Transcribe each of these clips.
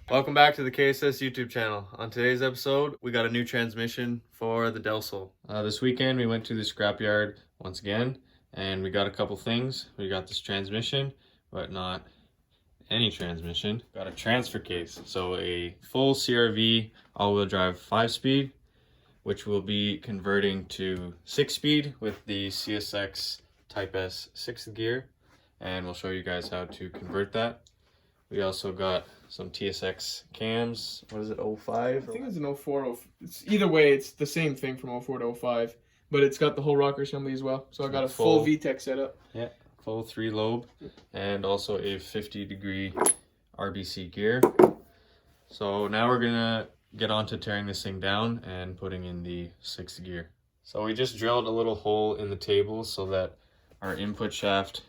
Welcome back to the KSS YouTube channel. On today's episode, we got a new transmission for the Del Sol. This weekend, we went to the scrapyard once again, and we got a couple things. We got this transmission, but not any transmission. Got a transfer case, so a full CRV all-wheel drive 5-speed, which will be converting to 6-speed with the CSX Type S 6th gear, and we'll show you guys how to convert that. We also got some TSX cams. What is it, 05? I think it's an 04. It's either way, it's the same thing from 04 to 05, but it's got the whole rocker assembly as well. So I got a full VTEC setup. Yeah, full 3-lobe, and also a 50-degree RBC gear. So now we're gonna get on to tearing this thing down and putting in the 6th gear. So we just drilled a little hole in the table so that our input shaft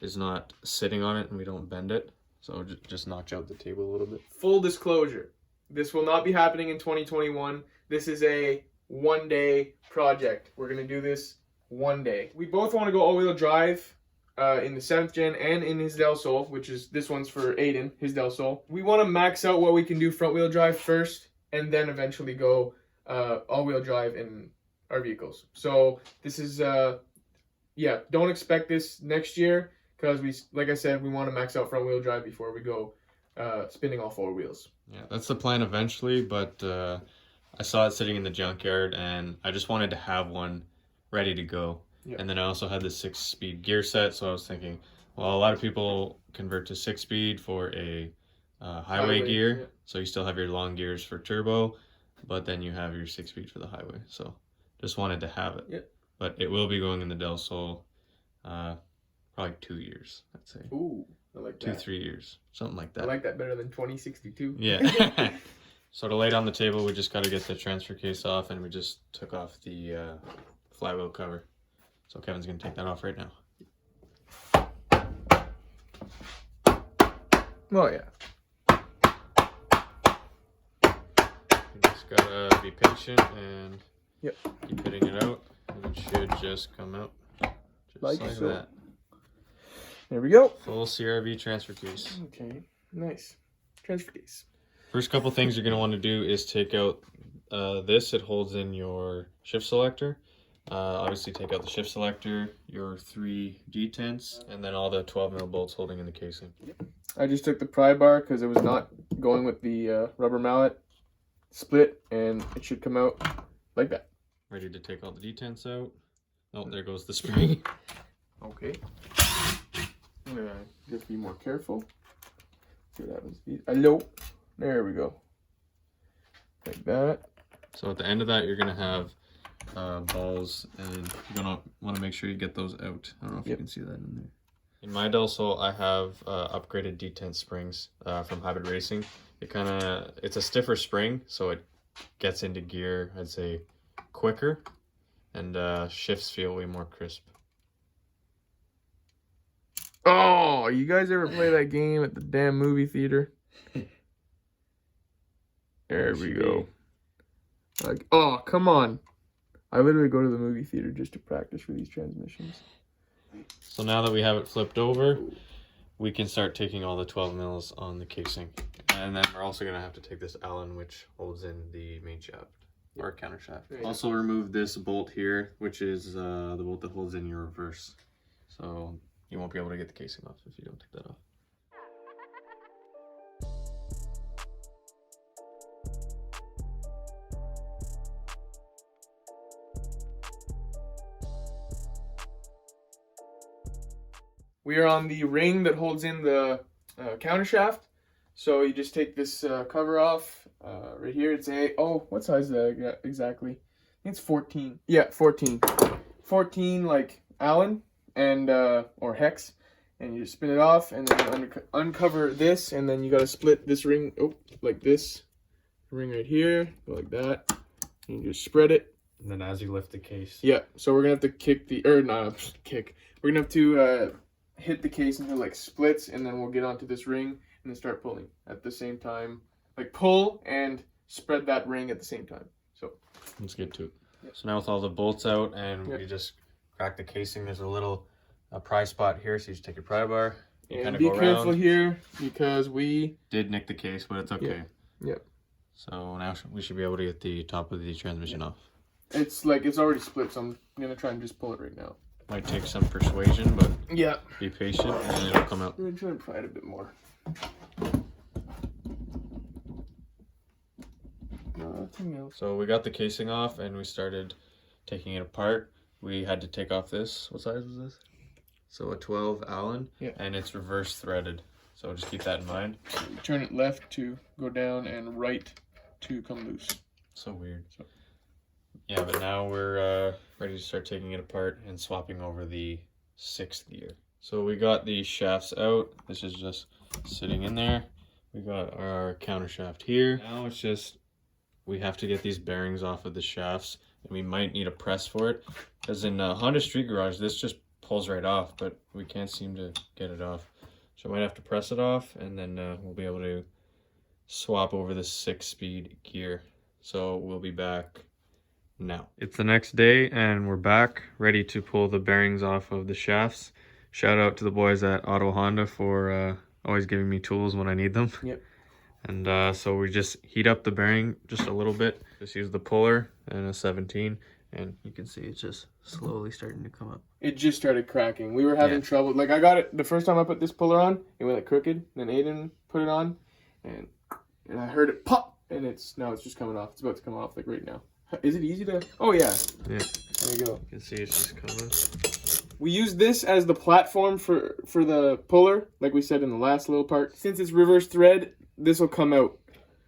is not sitting on it and we don't bend it. So just notch out the table a little bit. Full disclosure, this will not be happening in 2021. This is a one-day project. We're going to do this one day. We both want to go all-wheel drive in the 7th gen and in his Del Sol, which is, this one's for Aiden, his Del Sol. We want to max out what we can do front-wheel drive first, and then eventually go all-wheel drive in our vehicles. So this is, yeah, don't expect this next year. Because we, like I said, we want to max out front wheel drive before we go spinning all 4 wheels. Yeah, that's the plan eventually, but I saw it sitting in the junkyard and I just wanted to have one ready to go. Yep. And then I also had the 6-speed gear set, so I was thinking, well, a lot of people convert to 6-speed for a highway gear, yeah. So you still have your long gears for turbo, but then you have your 6-speed for the highway. So just wanted to have it. Yep. But it will be going in the Del Sol. Probably 2 years, I'd say. Ooh, I like that. 2-3 years, something like that. I like that better than 2062. Yeah. So to lay it on the table, we just got to get the transfer case off, and we just took off the flywheel cover. So Kevin's going to take that off right now. Oh, yeah. You just got to be patient and keep hitting it out, and it should just come out just like so. That. There we go. Full CRV transfer case. Okay, nice. Transfer case. First couple things you're going to want to do is take out this. It holds in your shift selector. Obviously take out the shift selector, your 3 G-tents, and then all the 12mm bolts holding in the casing. I just took the pry bar because it was not going with the rubber mallet. Split, and it should come out like that. Ready to take all the G-tents out. Oh, there goes the spring. Okay. I'm gonna just be more careful. See what happens. Hello. There we go. Like that. So at the end of that, you're gonna have balls, and you're gonna want to make sure you get those out. I don't know if you can see that in there. In my Del Sol, I have upgraded detent springs from Hybrid Racing. It's a stiffer spring, so it gets into gear, I'd say, quicker, and shifts feel way more crisp. Oh, you guys ever play that game at the damn movie theater? There we go. Like, oh, come on. I literally go to the movie theater just to practice for these transmissions. So now that we have it flipped over, we can start taking all the 12 mils on the casing. And then we're also going to have to take this Allen, which holds in the main shaft or counter shaft. Yeah. Also remove this bolt here, which is the bolt that holds in your reverse. So you won't be able to get the casing off if you don't take that off. We are on the ring that holds in the counter shaft. So you just take this cover off right here. It's what size is that exactly? I think it's 14. Yeah, 14. 14 like Allen and or hex, and you just spin it off, and then you uncover this, and then you gotta split this ring like this ring right here, go like that, and you just spread it. And then as you lift the case. Yeah. So we're gonna have to kick the We're gonna have to hit the case until it like splits, and then we'll get onto this ring and then start pulling at the same time, like pull and spread that ring at the same time. So let's get to it. Yep. So now with all the bolts out, and we just crack the casing, there's a little pry spot here, so you just take your pry bar, You And kind of be go careful around. here because we Did nick the case, but it's okay. Yep. So now we should be able to get the top of the transmission off. It's like it's already split, so I'm gonna try and just pull it right now. Might take some persuasion, but yeah, be patient and it'll come out. I'm gonna try and pry it a bit more. Nothing else. So we got the casing off and we started taking it apart. We had to take off this. What size was this? So a 12 Allen, and it's reverse threaded. So just keep that in mind. So you turn it left to go down and right to come loose. So weird. Yeah, but now we're ready to start taking it apart and swapping over the 6th gear. So we got the shafts out. This is just sitting in there. We got our counter shaft here. Now it's just, we have to get these bearings off of the shafts, and we might need a press for it. Because in Honda Street Garage, this just pulls right off, but we can't seem to get it off. So I might have to press it off, and then we'll be able to swap over the 6-speed gear. So we'll be back now. It's the next day and we're back ready to pull the bearings off of the shafts. Shout out to the boys at Auto Honda for always giving me tools when I need them. Yep. And so we just heat up the bearing just a little bit. Just use the puller and a 17, and you can see it's just slowly starting to come up. It just started cracking. We were having trouble. Like I got it the first time I put this puller on, it went like crooked. Then Aiden put it on, and I heard it pop, and now it's just coming off. It's about to come off like right now. Is it easy to? Oh yeah. Yeah. There you go. You can see it's just coming. We use this as the platform for the puller, like we said in the last little part. Since it's reverse thread, this will come out.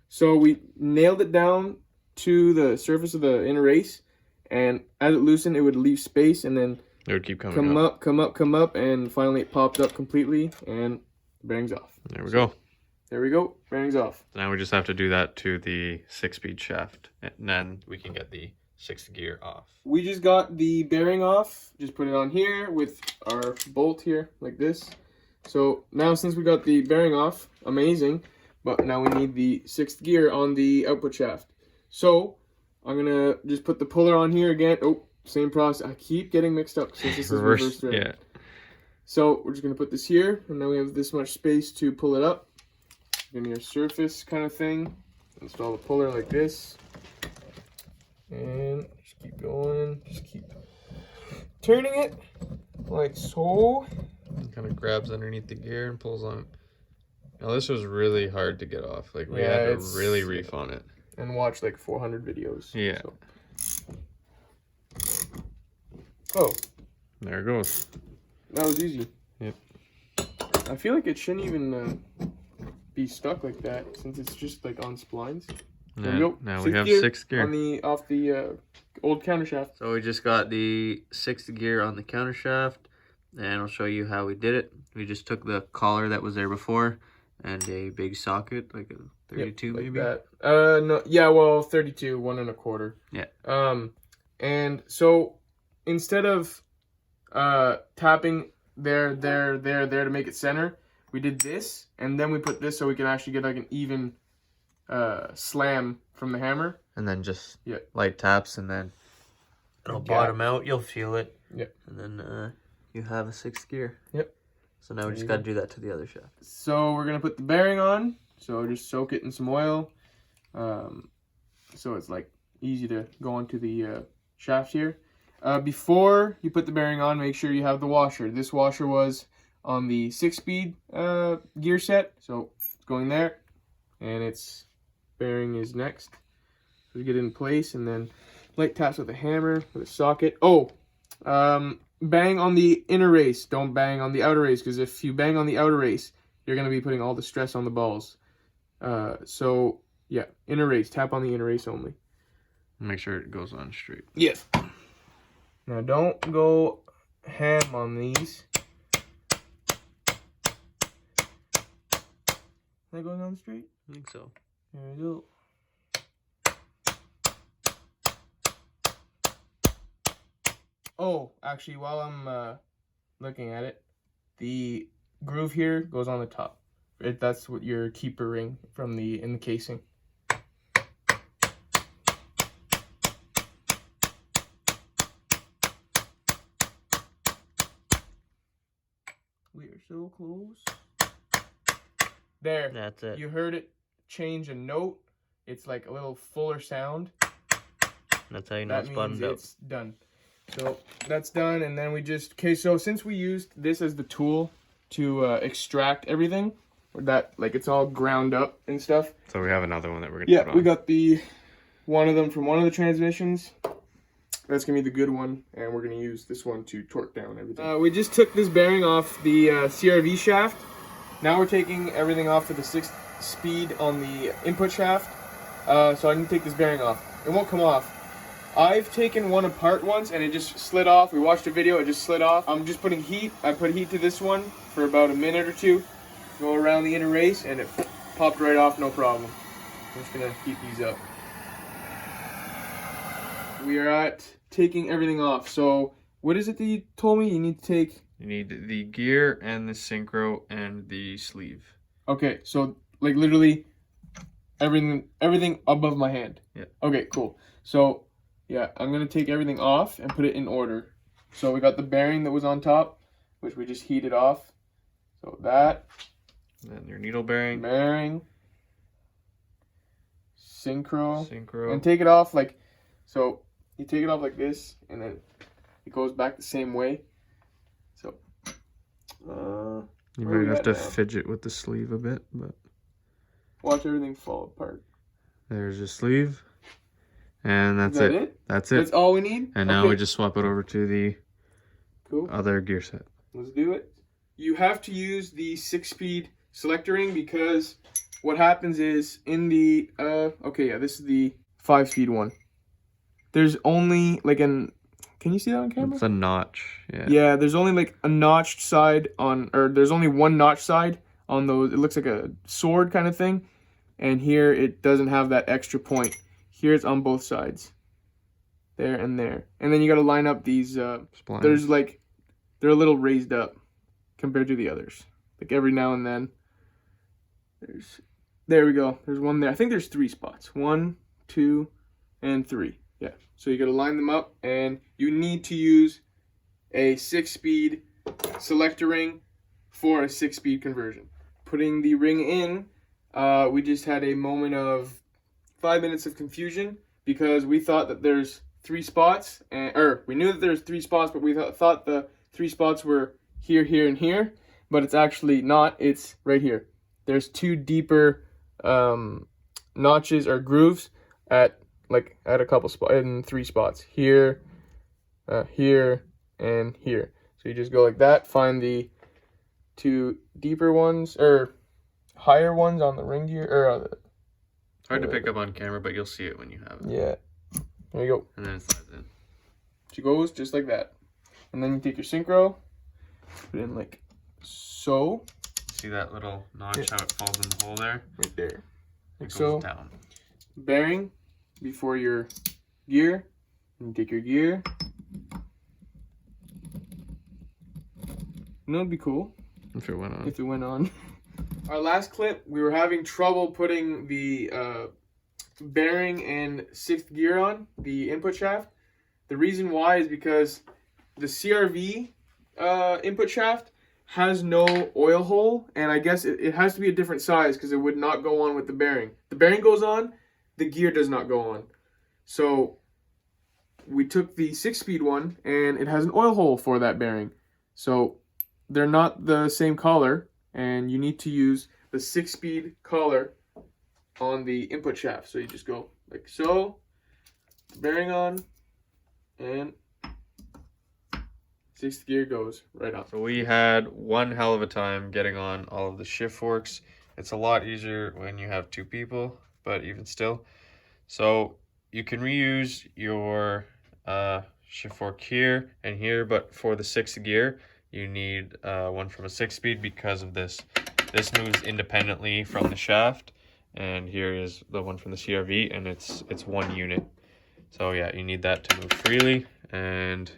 So we nailed it down to the surface of the inner race, and as it loosened, it would leave space, and then it would keep coming come up, and finally it popped up completely, and the bearing's off. There we go. There we go. Bearing's off. Now we just have to do that to the 6-speed shaft, and then we can get the 6th gear off. We just got the bearing off. Just put it on here with our bolt here, like this. So now since we got the bearing off, amazing. But now we need the 6th gear on the output shaft. So I'm gonna just put the puller on here again. Oh, same process. I keep getting mixed up since this is reverse thread. Yeah. So we're just gonna put this here, and now we have this much space to pull it up. Give me a surface kind of thing. Install the puller like this. And just keep going. Just keep turning it like so. It kind of grabs underneath the gear and pulls on it. Now this was really hard to get off. Like we had to really reef on it. And watch like 400 videos. Yeah. So. Oh. There it goes. That was easy. Yep. I feel like it shouldn't even be stuck like that since it's just like on splines. There we go. Now we have 6th gear. Off the old counter shaft. So we just got the 6th gear on the counter shaft, and I'll show you how we did it. We just took the collar that was there before and a big socket, like a 32 like maybe. That. No, yeah, well, 32, 1 1/4. Yeah. And so instead of tapping there to make it center, we did this, and then we put this so we can actually get like an even slam from the hammer. And then just light taps, and then it'll bottom out. You'll feel it. Yep. And then you have a 6th gear. Yep. So now we just got to do that to the other shaft. So we're going to put the bearing on. So just soak it in some oil. So it's like easy to go onto the shaft here. Before you put the bearing on, make sure you have the washer. This washer was on the 6-speed gear set. So it's going there. And its bearing is next. So we get it in place, and then light taps with a hammer, with a socket. Oh, bang on the inner race. Don't bang on the outer race, because if you bang on the outer race, you're going to be putting all the stress on the balls. So, yeah, inner race. Tap on the inner race only. Make sure it goes on straight. Yeah. Now, don't go ham on these. Is that going on straight? I think so. There we go. Oh, actually, while I'm looking at it, the groove here goes on the top. That's what your keeper ring from in the casing. Weird. You're so close. There. That's it. You heard it change a note. It's like a little fuller sound. That's how you know it's buttoned up. It's done. So that's done, and then we just, okay, so since we used this as the tool to extract everything, that, like, it's all ground up and stuff. So we have another one that we're gonna put on. Yeah, we got one of them from one of the transmissions. That's gonna be the good one, and we're gonna use this one to torque down everything. We just took this bearing off the CRV shaft. Now we're taking everything off to the 6th speed on the input shaft. So I need to take this bearing off. It won't come off. I've taken one apart once and it just slid off. We watched a video, it just slid off. I'm just putting heat. I put heat to this one for about a minute or two. Go around the inner race and it popped right off, no problem. I'm just gonna heat these up. We are at taking everything off. So what is it that you told me you need to take? You need the gear and the synchro and the sleeve. Okay, so like literally everything above my hand. Yeah. Okay, cool. So yeah, I'm gonna take everything off and put it in order. So we got the bearing that was on top, which we just heated off. So that. And then your needle bearing. Synchro. Synchro. And take it off like, so you take it off like this, and then it goes back the same way. So. You might have to fidget with the sleeve a bit, but. Watch everything fall apart. There's your sleeve. And that's it. That's it. That's all we need? And now we just swap it over to the other gear set. Let's do it. You have to use the 6-speed selector ring because what happens is in the, this is the 5-speed one. There's only like can you see that on camera? It's a notch, yeah. Yeah, there's only like a notched side there's only one notch side on those. It looks like a sword kind of thing. And here it doesn't have that extra point. Here it's on both sides. There and there. And then you got to line up these, there's like, they're a little raised up compared to the others. Like every now and then. There we go. There's one there. I think there's 3 spots. 1, 2, and 3. Yeah. So you got to line them up, and you need to use a 6-speed selector ring for a 6-speed conversion. Putting the ring in, we just had a moment of 5 minutes of confusion because we thought that there's 3 spots, we knew that there's 3 spots, but we thought the 3 spots were here, here, and here, but it's actually not. It's right here. There's 2 deeper notches or grooves at a couple spots, in 3 spots here, here, and here. So you just go like that. Find the 2 deeper ones or higher ones on the ring gear or hard to pick up on camera, but you'll see it when you have it. Yeah. There you go. And then it slides in. She goes just like that. And then you take your synchro, put it in like so. See that little notch, how it falls in the hole there? Right there. Like it so. goes down. Bearing before your gear. And you take your gear. And it'd be cool. If it went on. If it went on. Our last clip, we were having trouble putting the bearing and 6th gear on, the input shaft. The reason why is because the CRV input shaft has no oil hole, and I guess it has to be a different size because it would not go on with the bearing. The bearing goes on, the gear does not go on. So we took the 6-speed one, and it has an oil hole for that bearing. So they're not the same color, and you need to use the 6-speed collar on the input shaft. So you just go like so, bearing on, and 6th gear goes right on. So we had one hell of a time getting on all of the shift forks. It's a lot easier when you have 2 people, but even still. So you can reuse your shift fork here and here, but for the 6th gear, you need one from a 6-speed because of this. This moves independently from the shaft, and here is the one from the CRV, and it's 1 unit. So yeah, you need that to move freely, and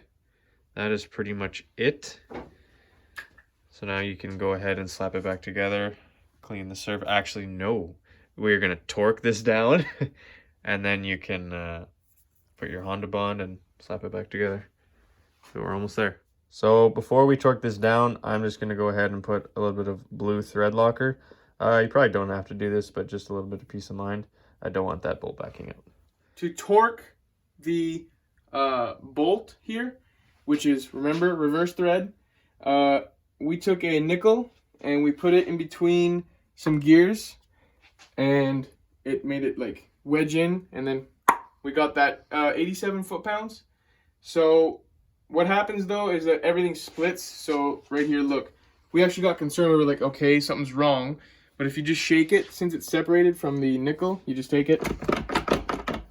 that is pretty much it. So now you can go ahead and slap it back together, clean the surface. Actually, no, we're gonna torque this down, and then you can put your Honda bond and slap it back together. So we're almost there. So before we torque this down, I'm just going to go ahead and put a little bit of blue thread locker. You probably don't have to do this, but just a little bit of peace of mind. I don't want that bolt backing out. To torque the bolt here, which is, remember, reverse thread, we took a nickel and we put it in between some gears, and it made it like wedge in, and then we got that 87 foot-pounds. So what happens though is that everything splits. So right here, look, we actually got concerned. We were like, okay, something's wrong. But if you just shake it, since it's separated from the nickel, you just take it.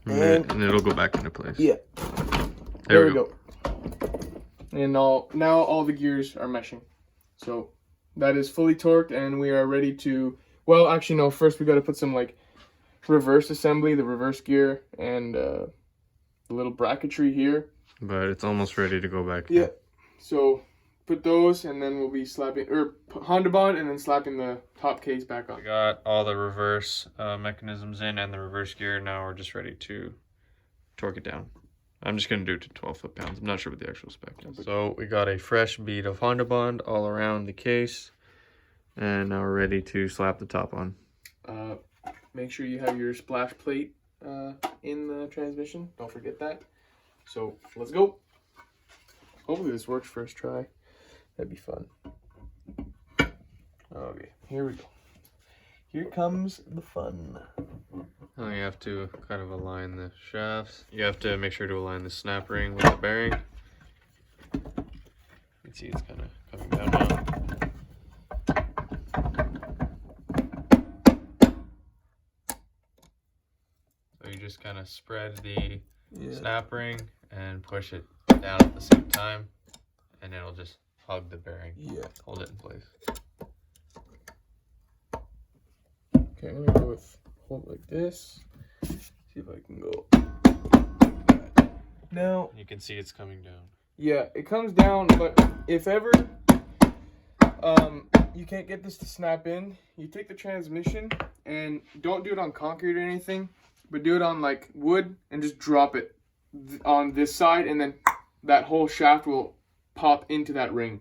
And it'll go back into place. Yeah. There we go. And now all the gears are meshing. So that is fully torqued, and we are ready to, well, actually no, first we got to put some like reverse assembly, the reverse gear, and the little bracketry here. But it's almost ready to go back. Yeah. So put those, and then we'll be slapping, or Honda bond, and then slapping the top case back on. We got all the reverse mechanisms in and the reverse gear. Now we're just ready to torque it down. I'm just going to do it to 12 foot-pounds. I'm not sure what the actual spec is. So we got a fresh bead of Honda bond all around the case, and now we're ready to slap the top on. Make sure you have your splash plate in the transmission. Don't forget that. So let's go. Hopefully this works first try. That'd be fun. Okay, here we go. Here comes the fun. Now you have to kind of align the shafts. You have to make sure to align the snap ring with the bearing. You can see it's kind of coming down now. So you just kind of spread the snap ring and push it down at the same time, and it'll just hug the bearing. Yeah. Hold it in place. Okay, I'm gonna go with hold it like this. See if I can go. Now you can see it's coming down. Yeah, it comes down, but if ever you can't get this to snap in, you take the transmission and don't do it on concrete or anything, but do it on like wood and just drop it on this side, and then that whole shaft will pop into that ring.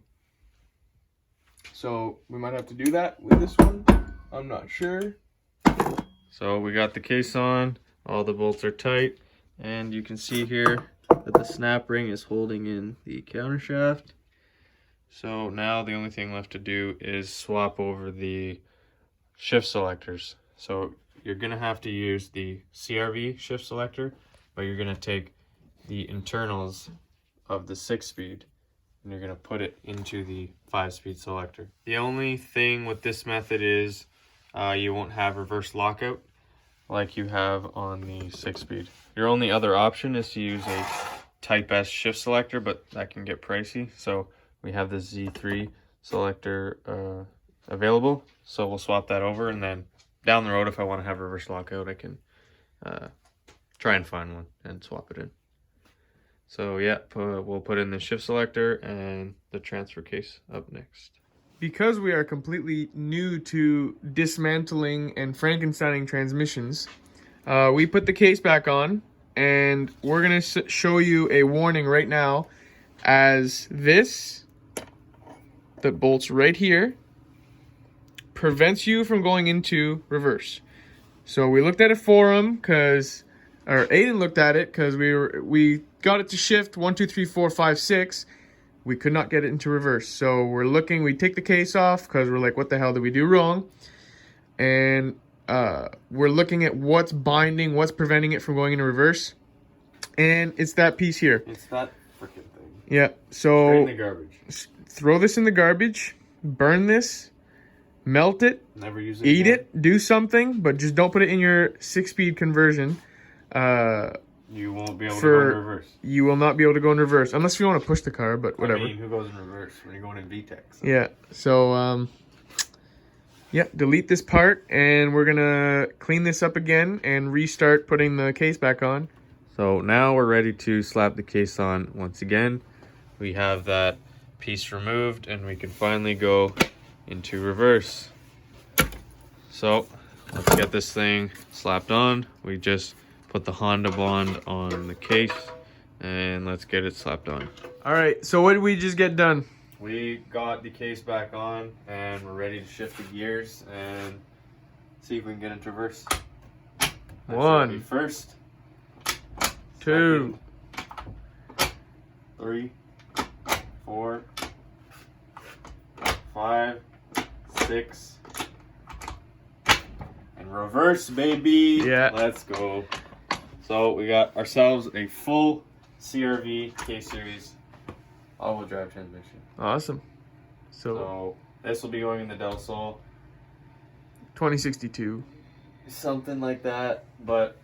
So we might have to do that with this one. I'm not sure. So we got the case on, all the bolts are tight, and you can see here that the snap ring is holding in the counter shaft. So now the only thing left to do is swap over the shift selectors. So you're gonna have to use the CRV shift selector, but you're gonna take the internals of the 6-speed and you're gonna put it into the 5-speed selector. The only thing with this method is you won't have reverse lockout like you have on the 6-speed. Your only other option is to use a Type S shift selector, but that can get pricey. So we have the Z3 selector available. So we'll swap that over, and then down the road, if I want to have reverse lockout, I can try and find one and swap it in. So yeah, we'll put in the shift selector and the transfer case up next. Because we are completely new to dismantling and Frankensteining transmissions, we put the case back on, and we're going to show you a warning right now, as this, that bolts right here, prevents you from going into reverse. So we looked at it for him, or Aiden looked at it, because we got it to shift 1, 2, 3, 4, 5, 6. We could not get it into reverse. So we're looking, we take the case off because we're like, what the hell did we do wrong? And we're looking at what's binding, what's preventing it from going into reverse. And it's that piece here. It's that freaking thing. Yeah, so Straight in the garbage. Throw this in the garbage, burn this, melt it, never use it eat again. it, do something, but just don't put it in your 6-speed conversion. You won't be able to go in reverse. You will not be able to go in reverse unless you want to push the car, but whatever. I mean, who goes in reverse when you're going in VTEC? So. Yeah, so yeah, delete this part, and we're gonna clean this up again and restart putting the case back on. So now we're ready to slap the case on once again. We have that piece removed, and we can finally go into reverse. So let's get this thing slapped on. We just put the Honda bond on the case, and let's get it slapped on. All right, so what did we just get done? We got the case back on and we're ready to shift the gears and see if we can get into reverse. One, first, two, second, 3, 4, 5, 6, and reverse, baby. Yeah. Let's go. So we got ourselves a full CRV K-Series all-wheel drive transmission. Awesome. So this will be going in the Del Sol. 2062. Something like that. But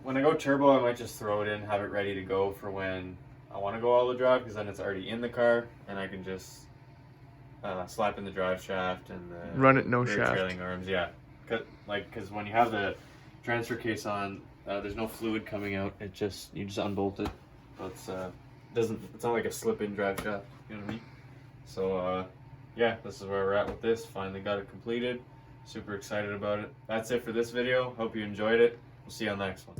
when I go turbo, I might just throw it in, have it ready to go for when I want to go all-wheel drive, because then it's already in the car and I can just slap in the drive shaft and the Run it no rear shaft. trailing arms. Yeah, because when you have the transfer case on, there's no fluid coming out. You just unbolt it. So it's not like a slip-in drive shaft. You know what I mean? So yeah, this is where we're at with this. Finally got it completed. Super excited about it. That's it for this video. Hope you enjoyed it. We'll see you on the next one.